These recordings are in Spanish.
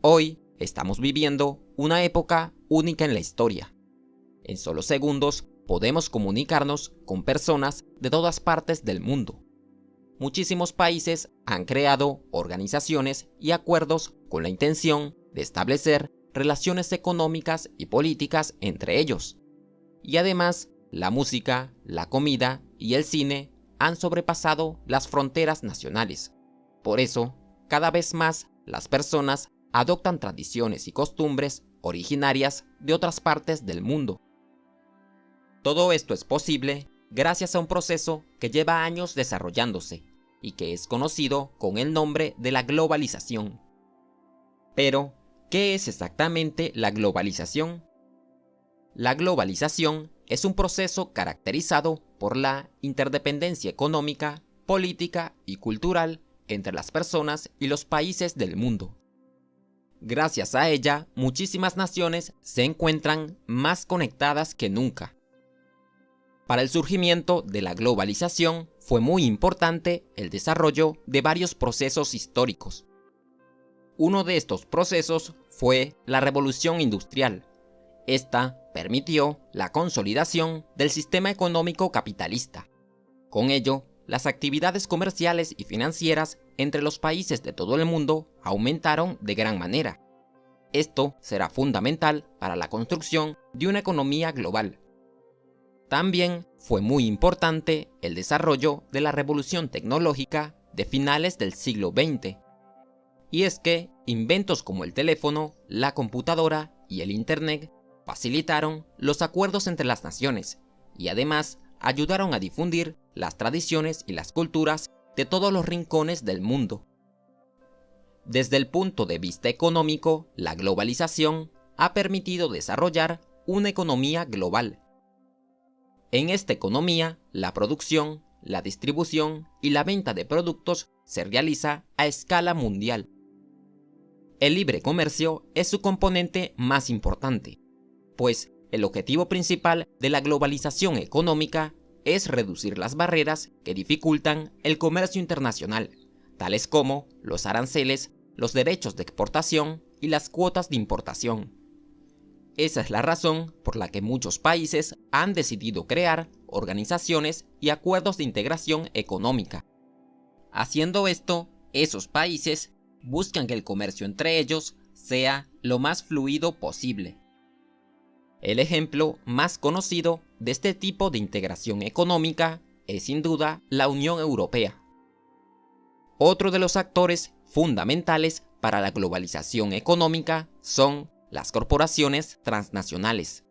Hoy estamos viviendo una época única en la historia. En solo segundos podemos comunicarnos con personas de todas partes del mundo. Muchísimos países han creado organizaciones y acuerdos con la intención de establecer relaciones económicas y políticas entre ellos. Y además, la música, la comida y el cine han sobrepasado las fronteras nacionales. Por eso, cada vez más las personas adoptan tradiciones y costumbres originarias de otras partes del mundo. Todo esto es posible gracias a un proceso que lleva años desarrollándose y que es conocido con el nombre de la globalización. Pero, ¿qué es exactamente la globalización? La globalización es un proceso caracterizado por la interdependencia económica, política y cultural entre las personas y los países del mundo. Gracias a ella, muchísimas naciones se encuentran más conectadas que nunca. Para el surgimiento de la globalización fue muy importante el desarrollo de varios procesos históricos. Uno de estos procesos fue la Revolución Industrial. Esta permitió la consolidación del sistema económico capitalista. Con ello, las actividades comerciales y financieras entre los países de todo el mundo aumentaron de gran manera. Esto será fundamental para la construcción de una economía global. También fue muy importante el desarrollo de la revolución tecnológica de finales del siglo XX. Y es que inventos como el teléfono, la computadora y el Internet facilitaron los acuerdos entre las naciones y además ayudaron a difundir las tradiciones y las culturas de todos los rincones del mundo. Desde el punto de vista económico, la globalización ha permitido desarrollar una economía global. En esta economía, la producción, la distribución y la venta de productos se realiza a escala mundial. El libre comercio es su componente más importante, pues el objetivo principal de la globalización económica es reducir las barreras que dificultan el comercio internacional, tales como los aranceles, los derechos de exportación y las cuotas de importación. Esa es la razón por la que muchos países han decidido crear organizaciones y acuerdos de integración económica. Haciendo esto, esos países buscan que el comercio entre ellos sea lo más fluido posible. El ejemplo más conocido de este tipo de integración económica es sin duda la Unión Europea. Otro de los actores fundamentales para la globalización económica son las corporaciones transnacionales,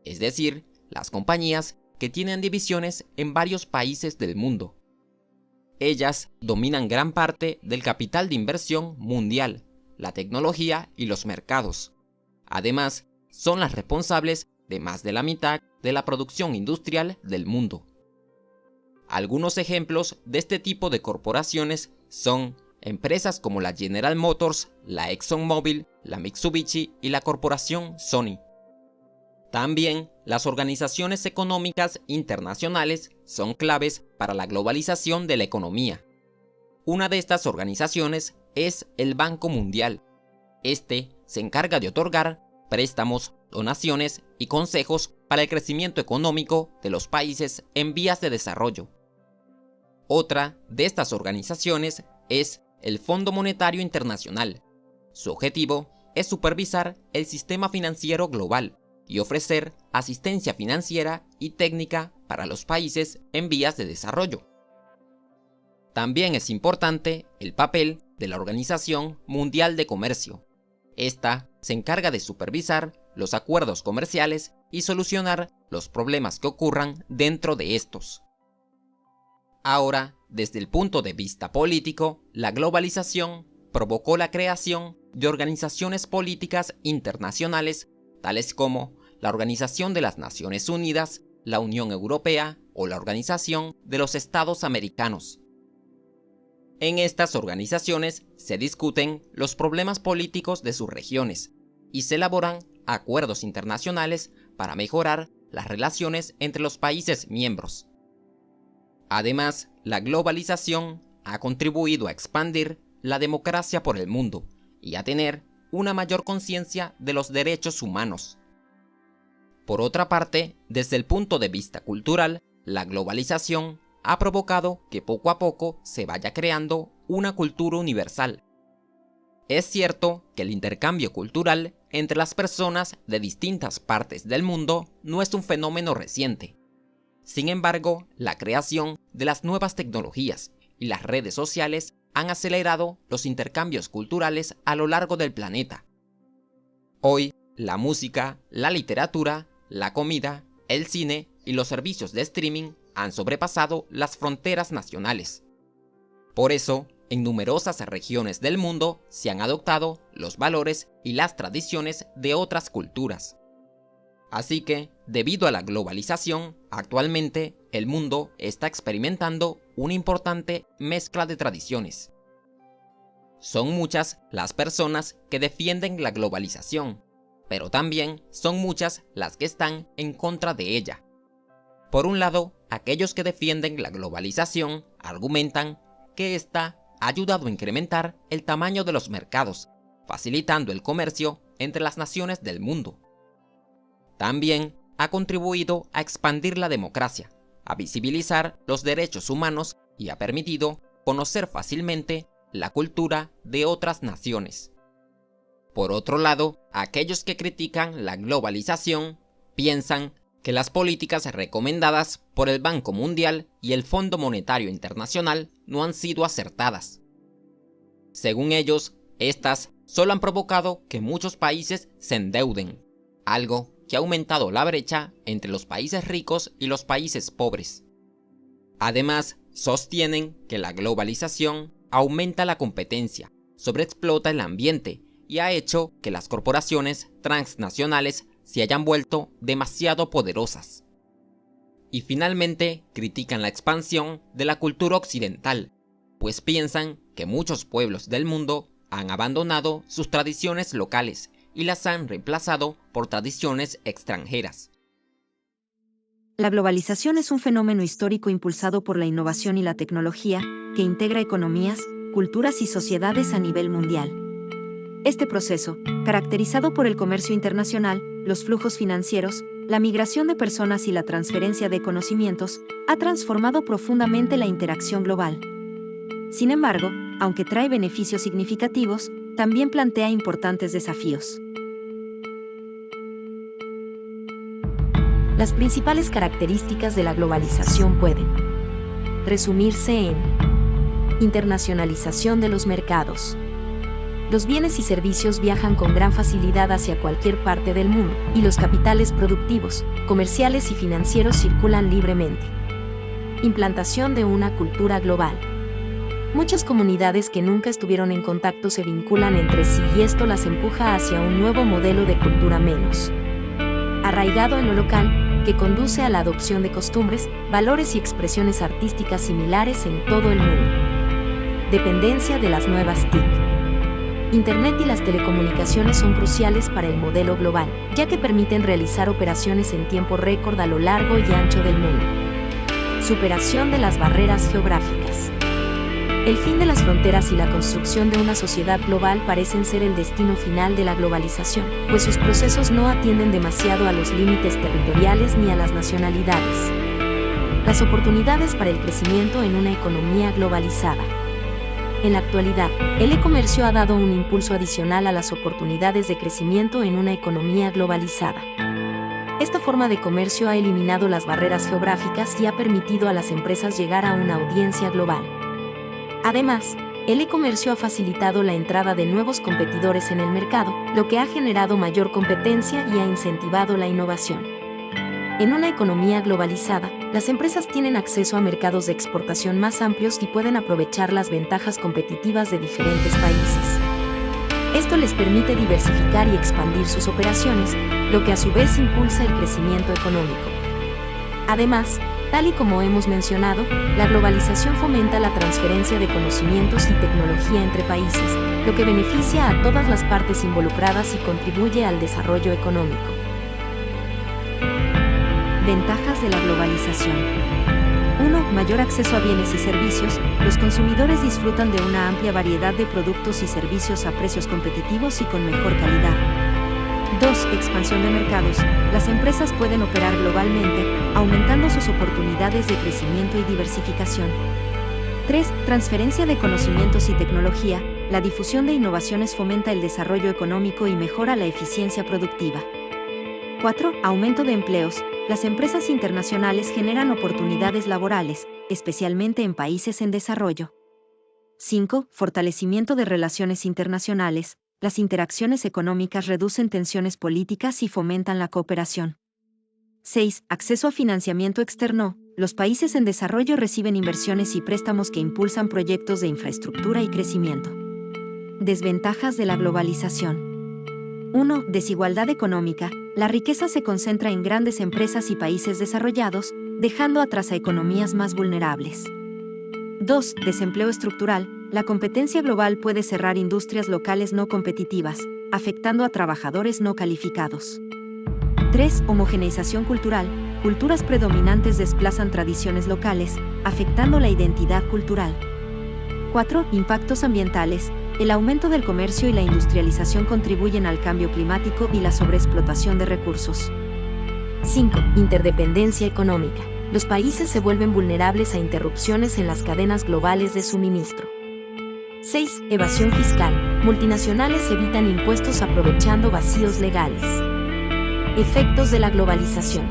es decir, las compañías que tienen divisiones en varios países del mundo. Ellas dominan gran parte del capital de inversión mundial, la tecnología y los mercados. Además, son las responsables de más de la mitad de la producción industrial del mundo. Algunos ejemplos de este tipo de corporaciones son empresas como la General Motors, la ExxonMobil, la Mitsubishi y la corporación Sony. También las organizaciones económicas internacionales son claves para la globalización de la economía. Una de estas organizaciones es el Banco Mundial. Este se encarga de otorgar préstamos, donaciones y consejos para el crecimiento económico de los países en vías de desarrollo. Otra de estas organizaciones es el Fondo Monetario Internacional. Su objetivo es supervisar el sistema financiero global y ofrecer asistencia financiera y técnica para los países en vías de desarrollo. También es importante el papel de la Organización Mundial de Comercio. Esta se encarga de supervisar los acuerdos comerciales y solucionar los problemas que ocurran dentro de estos. Ahora, desde el punto de vista político, la globalización provocó la creación de organizaciones políticas internacionales, tales como la Organización de las Naciones Unidas, la Unión Europea o la Organización de los Estados Americanos. En estas organizaciones se discuten los problemas políticos de sus regiones y se elaboran acuerdos internacionales para mejorar las relaciones entre los países miembros. Además, la globalización ha contribuido a expandir la democracia por el mundo y a tener una mayor conciencia de los derechos humanos. Por otra parte, desde el punto de vista cultural, la globalización ha provocado que poco a poco se vaya creando una cultura universal. Es cierto que el intercambio cultural entre las personas de distintas partes del mundo no es un fenómeno reciente. Sin embargo, la creación de las nuevas tecnologías y las redes sociales han acelerado los intercambios culturales a lo largo del planeta. Hoy, la música, la literatura, la comida, el cine y los servicios de streaming han sobrepasado las fronteras nacionales. Por eso, en numerosas regiones del mundo se han adoptado los valores y las tradiciones de otras culturas. Así que, debido a la globalización, actualmente el mundo está experimentando una importante mezcla de tradiciones. Son muchas las personas que defienden la globalización, pero también son muchas las que están en contra de ella. Por un lado, aquellos que defienden la globalización argumentan que esta ha ayudado a incrementar el tamaño de los mercados, facilitando el comercio entre las naciones del mundo. También ha contribuido a expandir la democracia, a visibilizar los derechos humanos y ha permitido conocer fácilmente la cultura de otras naciones. Por otro lado, aquellos que critican la globalización piensan que las políticas recomendadas por el Banco Mundial y el Fondo Monetario Internacional no han sido acertadas. Según ellos, estas solo han provocado que muchos países se endeuden, algo que ha aumentado la brecha entre los países ricos y los países pobres. Además, sostienen que la globalización aumenta la competencia, sobreexplota el ambiente y ha hecho que las corporaciones transnacionales se hayan vuelto demasiado poderosas. Y finalmente, critican la expansión de la cultura occidental, pues piensan que muchos pueblos del mundo han abandonado sus tradiciones locales y las han reemplazado por tradiciones extranjeras. La globalización es un fenómeno histórico impulsado por la innovación y la tecnología, que integra economías, culturas y sociedades a nivel mundial. Este proceso, caracterizado por el comercio internacional, los flujos financieros, la migración de personas y la transferencia de conocimientos, ha transformado profundamente la interacción global. Sin embargo, aunque trae beneficios significativos, también plantea importantes desafíos. Las principales características de la globalización pueden resumirse en internacionalización de los mercados. Los bienes y servicios viajan con gran facilidad hacia cualquier parte del mundo, y los capitales productivos, comerciales y financieros circulan libremente. Implantación de una cultura global. Muchas comunidades que nunca estuvieron en contacto se vinculan entre sí y esto las empuja hacia un nuevo modelo de cultura menos arraigado en lo local, que conduce a la adopción de costumbres, valores y expresiones artísticas similares en todo el mundo. Dependencia de las nuevas TIC. Internet y las telecomunicaciones son cruciales para el modelo global, ya que permiten realizar operaciones en tiempo récord a lo largo y ancho del mundo. Superación de las barreras geográficas. El fin de las fronteras y la construcción de una sociedad global parecen ser el destino final de la globalización, pues sus procesos no atienden demasiado a los límites territoriales ni a las nacionalidades. Las oportunidades para el crecimiento en una economía globalizada. En la actualidad, el e-comercio ha dado un impulso adicional a las oportunidades de crecimiento en una economía globalizada. Esta forma de comercio ha eliminado las barreras geográficas y ha permitido a las empresas llegar a una audiencia global. Además, el e-comercio ha facilitado la entrada de nuevos competidores en el mercado, lo que ha generado mayor competencia y ha incentivado la innovación. En una economía globalizada, las empresas tienen acceso a mercados de exportación más amplios y pueden aprovechar las ventajas competitivas de diferentes países. Esto les permite diversificar y expandir sus operaciones, lo que a su vez impulsa el crecimiento económico. Además, tal y como hemos mencionado, la globalización fomenta la transferencia de conocimientos y tecnología entre países, lo que beneficia a todas las partes involucradas y contribuye al desarrollo económico. Ventajas de la globalización. 1. Mayor acceso a bienes y servicios. Los consumidores disfrutan de una amplia variedad de productos y servicios a precios competitivos y con mejor calidad. 2. Expansión de mercados. Las empresas pueden operar globalmente, aumentando sus oportunidades de crecimiento y diversificación. 3. Transferencia de conocimientos y tecnología. La difusión de innovaciones fomenta el desarrollo económico y mejora la eficiencia productiva. 4. Aumento de empleos. Las empresas internacionales generan oportunidades laborales, especialmente en países en desarrollo. 5. Fortalecimiento de relaciones internacionales. Las interacciones económicas reducen tensiones políticas y fomentan la cooperación. 6. Acceso a financiamiento externo. Los países en desarrollo reciben inversiones y préstamos que impulsan proyectos de infraestructura y crecimiento. Desventajas de la globalización. 1. Desigualdad económica. La riqueza se concentra en grandes empresas y países desarrollados, dejando atrás a economías más vulnerables. 2. Desempleo estructural. La competencia global puede cerrar industrias locales no competitivas, afectando a trabajadores no calificados. 3. Homogeneización cultural. Culturas predominantes desplazan tradiciones locales, afectando la identidad cultural. 4. Impactos ambientales. El aumento del comercio y la industrialización contribuyen al cambio climático y la sobreexplotación de recursos. 5. Interdependencia económica. Los países se vuelven vulnerables a interrupciones en las cadenas globales de suministro. 6. Evasión fiscal. Multinacionales evitan impuestos aprovechando vacíos legales. Efectos de la globalización.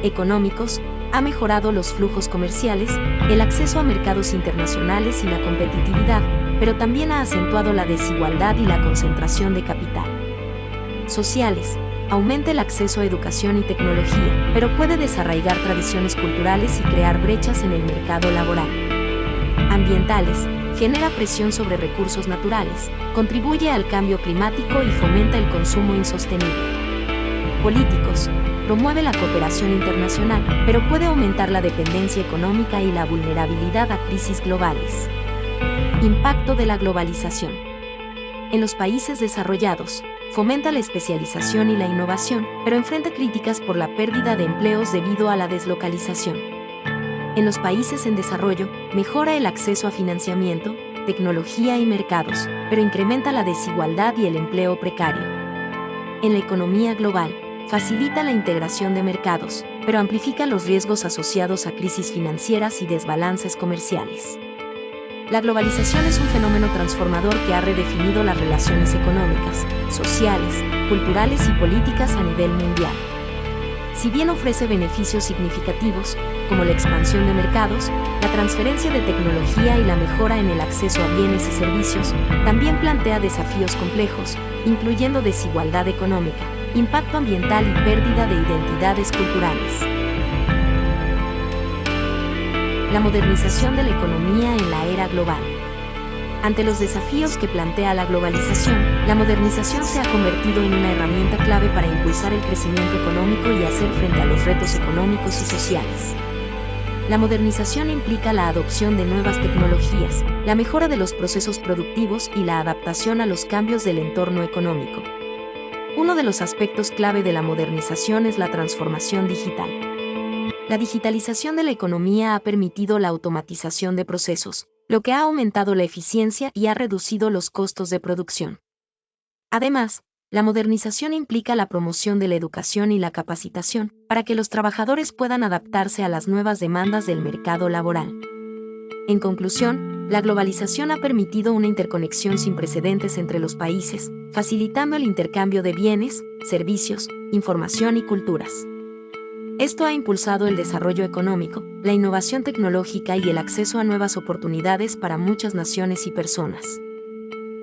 Económicos. Ha mejorado los flujos comerciales, el acceso a mercados internacionales y la competitividad, pero también ha acentuado la desigualdad y la concentración de capital. Sociales. Aumenta el acceso a educación y tecnología, pero puede desarraigar tradiciones culturales y crear brechas en el mercado laboral. Ambientales. Genera presión sobre recursos naturales, contribuye al cambio climático y fomenta el consumo insostenible. Políticos. Promueve la cooperación internacional, pero puede aumentar la dependencia económica y la vulnerabilidad a crisis globales. Impacto de la globalización. En los países desarrollados, fomenta la especialización y la innovación, pero enfrenta críticas por la pérdida de empleos debido a la deslocalización. En los países en desarrollo, mejora el acceso a financiamiento, tecnología y mercados, pero incrementa la desigualdad y el empleo precario. En la economía global, facilita la integración de mercados, pero amplifica los riesgos asociados a crisis financieras y desbalances comerciales. La globalización es un fenómeno transformador que ha redefinido las relaciones económicas, sociales, culturales y políticas a nivel mundial. Si bien ofrece beneficios significativos, como la expansión de mercados, la transferencia de tecnología y la mejora en el acceso a bienes y servicios, también plantea desafíos complejos, incluyendo desigualdad económica, impacto ambiental y pérdida de identidades culturales. La modernización de la economía en la era global. Ante los desafíos que plantea la globalización, la modernización se ha convertido en una herramienta clave para impulsar el crecimiento económico y hacer frente a los retos económicos y sociales. La modernización implica la adopción de nuevas tecnologías, la mejora de los procesos productivos y la adaptación a los cambios del entorno económico. Uno de los aspectos clave de la modernización es la transformación digital. La digitalización de la economía ha permitido la automatización de procesos, lo que ha aumentado la eficiencia y ha reducido los costos de producción. Además, la modernización implica la promoción de la educación y la capacitación, para que los trabajadores puedan adaptarse a las nuevas demandas del mercado laboral. En conclusión, la globalización ha permitido una interconexión sin precedentes entre los países, facilitando el intercambio de bienes, servicios, información y culturas. Esto ha impulsado el desarrollo económico, la innovación tecnológica y el acceso a nuevas oportunidades para muchas naciones y personas.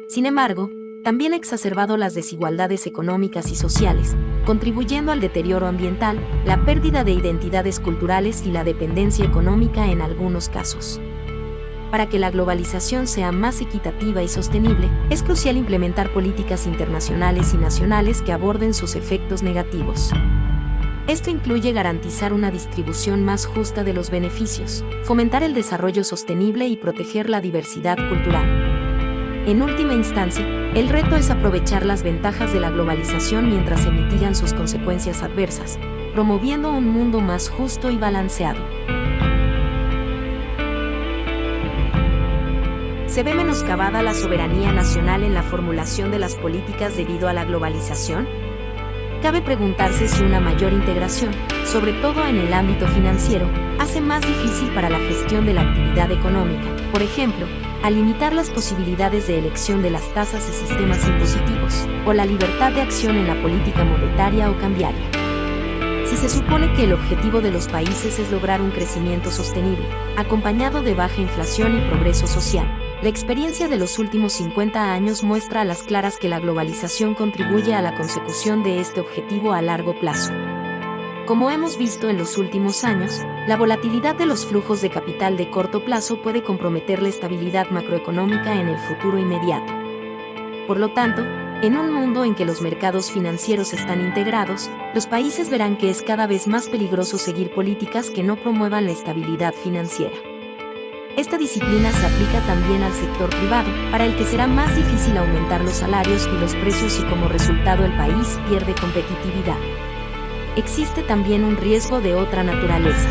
Sin embargo, también ha exacerbado las desigualdades económicas y sociales, contribuyendo al deterioro ambiental, la pérdida de identidades culturales y la dependencia económica en algunos casos. Para que la globalización sea más equitativa y sostenible, es crucial implementar políticas internacionales y nacionales que aborden sus efectos negativos. Esto incluye garantizar una distribución más justa de los beneficios, fomentar el desarrollo sostenible y proteger la diversidad cultural. En última instancia, el reto es aprovechar las ventajas de la globalización mientras se mitigan sus consecuencias adversas, promoviendo un mundo más justo y balanceado. ¿Se ve menoscabada la soberanía nacional en la formulación de las políticas debido a la globalización? Cabe preguntarse si una mayor integración, sobre todo en el ámbito financiero, hace más difícil para la gestión de la actividad económica, por ejemplo, al limitar las posibilidades de elección de las tasas y sistemas impositivos, o la libertad de acción en la política monetaria o cambiaria. Si se supone que el objetivo de los países es lograr un crecimiento sostenible, acompañado de baja inflación y progreso social, la experiencia de los últimos 50 años muestra a las claras que la globalización contribuye a la consecución de este objetivo a largo plazo. Como hemos visto en los últimos años, la volatilidad de los flujos de capital de corto plazo puede comprometer la estabilidad macroeconómica en el futuro inmediato. Por lo tanto, en un mundo en que los mercados financieros están integrados, los países verán que es cada vez más peligroso seguir políticas que no promuevan la estabilidad financiera. Esta disciplina se aplica también al sector privado, para el que será más difícil aumentar los salarios y los precios y como resultado el país pierde competitividad. Existe también un riesgo de otra naturaleza.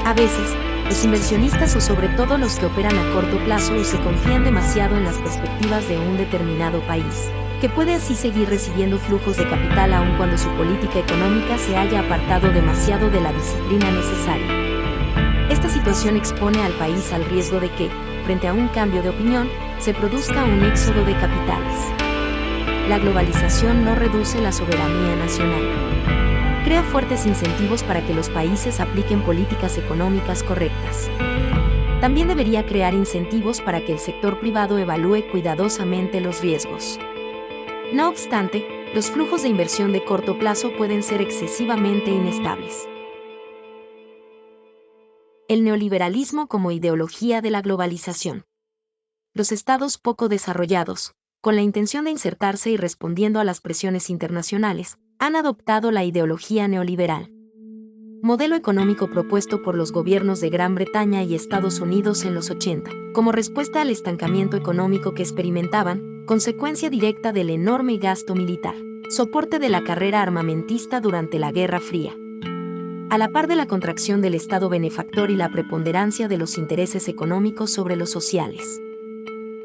A veces, los inversionistas o sobre todo los que operan a corto plazo o se confían demasiado en las perspectivas de un determinado país, que puede así seguir recibiendo flujos de capital aun cuando su política económica se haya apartado demasiado de la disciplina necesaria. Esta situación expone al país al riesgo de que, frente a un cambio de opinión, se produzca un éxodo de capitales. La globalización no reduce la soberanía nacional. Crea fuertes incentivos para que los países apliquen políticas económicas correctas. También debería crear incentivos para que el sector privado evalúe cuidadosamente los riesgos. No obstante, los flujos de inversión de corto plazo pueden ser excesivamente inestables. El neoliberalismo como ideología de la globalización. Los estados poco desarrollados, con la intención de insertarse y respondiendo a las presiones internacionales, han adoptado la ideología neoliberal. Modelo económico propuesto por los gobiernos de Gran Bretaña y Estados Unidos en los 80, como respuesta al estancamiento económico que experimentaban, consecuencia directa del enorme gasto militar, soporte de la carrera armamentista durante la Guerra Fría. A la par de la contracción del Estado benefactor y la preponderancia de los intereses económicos sobre los sociales.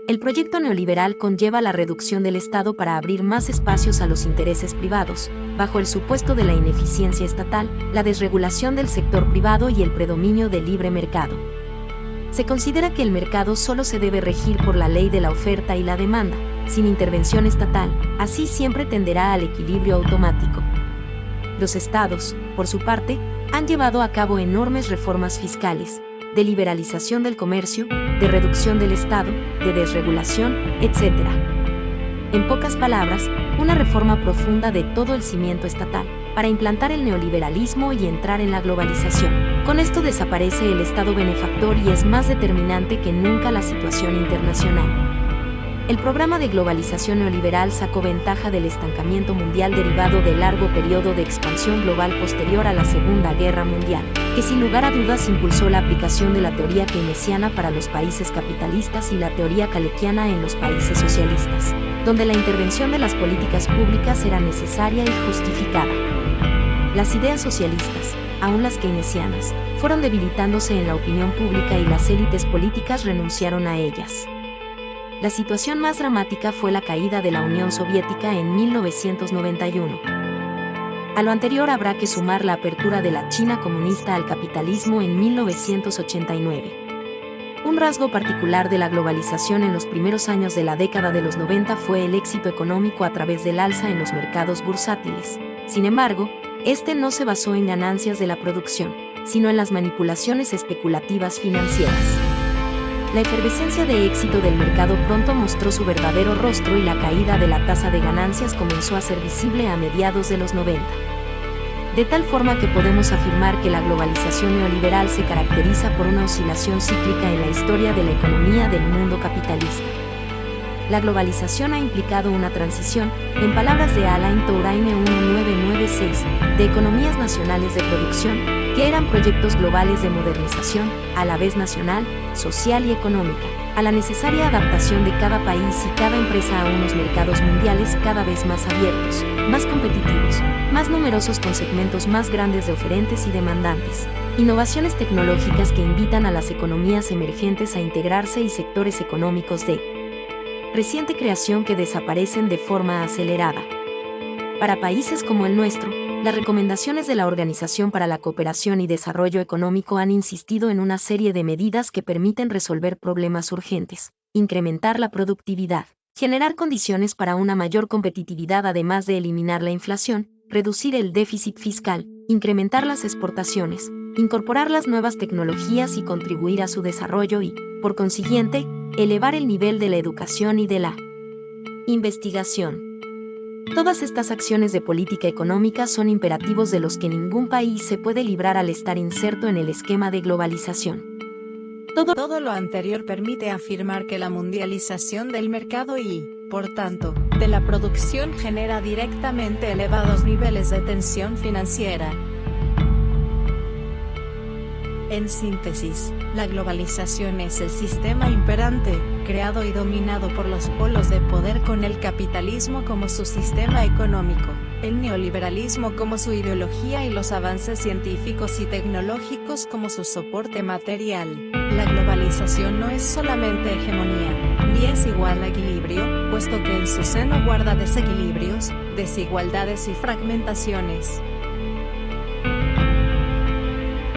El proyecto neoliberal conlleva la reducción del Estado para abrir más espacios a los intereses privados, bajo el supuesto de la ineficiencia estatal, la desregulación del sector privado y el predominio del libre mercado. Se considera que el mercado solo se debe regir por la ley de la oferta y la demanda, sin intervención estatal, así siempre tenderá al equilibrio automático. Los estados, por su parte, han llevado a cabo enormes reformas fiscales, de liberalización del comercio, de reducción del Estado, de desregulación, etc. En pocas palabras, una reforma profunda de todo el cimiento estatal, para implantar el neoliberalismo y entrar en la globalización. Con esto desaparece el Estado benefactor y es más determinante que nunca la situación internacional. El programa de globalización neoliberal sacó ventaja del estancamiento mundial derivado del largo periodo de expansión global posterior a la Segunda Guerra Mundial, que sin lugar a dudas impulsó la aplicación de la teoría keynesiana para los países capitalistas y la teoría kalekiana en los países socialistas, donde la intervención de las políticas públicas era necesaria y justificada. Las ideas socialistas, aun las keynesianas, fueron debilitándose en la opinión pública y las élites políticas renunciaron a ellas. La situación más dramática fue la caída de la Unión Soviética en 1991. A lo anterior habrá que sumar la apertura de la China comunista al capitalismo en 1989. Un rasgo particular de la globalización en los primeros años de la década de los 90 fue el éxito económico a través del alza en los mercados bursátiles. Sin embargo, este no se basó en ganancias de la producción, sino en las manipulaciones especulativas financieras. La efervescencia de éxito del mercado pronto mostró su verdadero rostro y la caída de la tasa de ganancias comenzó a ser visible a mediados de los 90. De tal forma que podemos afirmar que la globalización neoliberal se caracteriza por una oscilación cíclica en la historia de la economía del mundo capitalista. La globalización ha implicado una transición, en palabras de Alain Touraine 1996, de economías nacionales de producción, que eran proyectos globales de modernización, a la vez nacional, social y económica, a la necesaria adaptación de cada país y cada empresa a unos mercados mundiales cada vez más abiertos, más competitivos, más numerosos con segmentos más grandes de oferentes y demandantes. Innovaciones tecnológicas que invitan a las economías emergentes a integrarse y sectores económicos de reciente creación que desaparecen de forma acelerada. Para países como el nuestro, las recomendaciones de la Organización para la Cooperación y Desarrollo Económico han insistido en una serie de medidas que permiten resolver problemas urgentes, incrementar la productividad, generar condiciones para una mayor competitividad además de eliminar la inflación, reducir el déficit fiscal, incrementar las exportaciones, incorporar las nuevas tecnologías y contribuir a su desarrollo y, por consiguiente, elevar el nivel de la educación y de la investigación. Todas estas acciones de política económica son imperativos de los que ningún país se puede librar al estar inserto en el esquema de globalización. Todo lo anterior permite afirmar que la mundialización del mercado y, por tanto, de la producción genera directamente elevados niveles de tensión financiera. En síntesis, la globalización es el sistema imperante, creado y dominado por los polos de poder con el capitalismo como su sistema económico, el neoliberalismo como su ideología y los avances científicos y tecnológicos como su soporte material. La globalización no es solamente hegemonía, ni es igual a equilibrio, puesto que en su seno guarda desequilibrios, desigualdades y fragmentaciones.